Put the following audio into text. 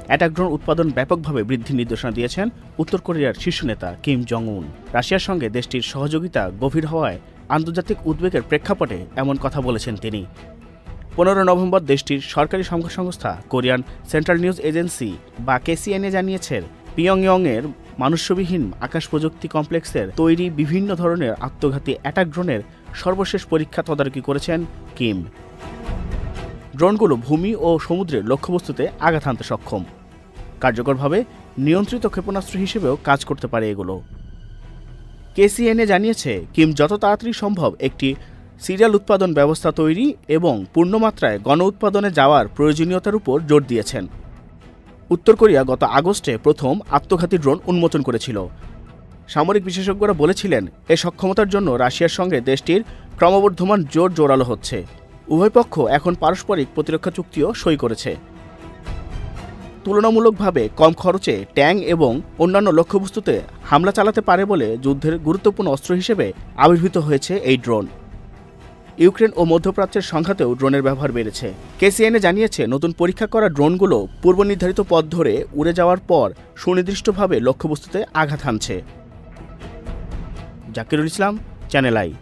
Attack drone উৎপাদন ব্যাপকভাবে বৃদ্ধির নির্দেশনা দিয়েছেন উত্তর কোরিয়ার শীর্ষ নেতা কিম জং উন। রাশিয়ার সঙ্গে দেশটির সহযোগিতা গভীর হওয়ায় আন্তর্জাতিক উদ্বেগের প্রেক্ষাপটে এমন কথা বলেছেন তিনি। 15 নভেম্বর দেশটির সরকারি সংবাদ সংস্থা কোরিয়ান সেন্ট্রাল নিউজ এজেন্সি বা কেসিএনএ জানিয়েছে, পিয়ংইয়ংয়ের মানুষ্যবিহীন আকাশ প্রযুক্তি কমপ্লেক্সের তৈরি বিভিন্ন ধরনের আত্মঘাতী অ্যাটাক ড্রোনের সর্বশেষ পরীক্ষা তদারকি করেছেন কিম। ড্রোনগুলো ভূমি ও সমুদ্রের লক্ষ্যবস্তুতে আঘাত হানতে সক্ষম। কার্যকরভাবে নিয়ন্ত্রিত ক্ষেপণাস্ত্র হিসেবেও কাজ করতে পারে এগুলো। কেসিএনএ জানিয়েছে, কিম যত তাড়াতাড়ি সম্ভব একটি সিরিয়াল উৎপাদন ব্যবস্থা তৈরি এবং পূর্ণমাত্রায় গণ উৎপাদনে যাওয়ার প্রয়োজনীয়তার উপর জোর দিয়েছেন। উত্তর কোরিয়া গত আগস্টে প্রথম আত্মঘাতী ড্রোন উন্মোচন করেছিল। সামরিক বিশেষজ্ঞরা বলেছিলেন, এ সক্ষমতার জন্য রাশিয়ার সঙ্গে দেশটির ক্রমবর্ধমান জোর জোরালো হচ্ছে। উভয় পক্ষ এখন পারস্পরিক প্রতিরক্ষা চুক্তিও সই করেছে। তুলনামূলকভাবে কম খরচে ট্যাঙ্ক এবং অন্যান্য লক্ষ্যবস্তুতে হামলা চালাতে পারে বলে যুদ্ধের গুরুত্বপূর্ণ অস্ত্র হিসেবে আবির্ভূত হয়েছে এই ড্রোন। ইউক্রেন ও মধ্যপ্রাচ্যের সংঘাতেও ড্রোনের ব্যবহার বেড়েছে। কেসিএনএ জানিয়েছে, নতুন পরীক্ষা করা ড্রোনগুলো পূর্বনির্ধারিত পথ ধরে উড়ে যাওয়ার পর সুনির্দিষ্টভাবে লক্ষ্যবস্তুতে আঘাত হানছে। জাকিরুল ইসলাম, চ্যানেল আই।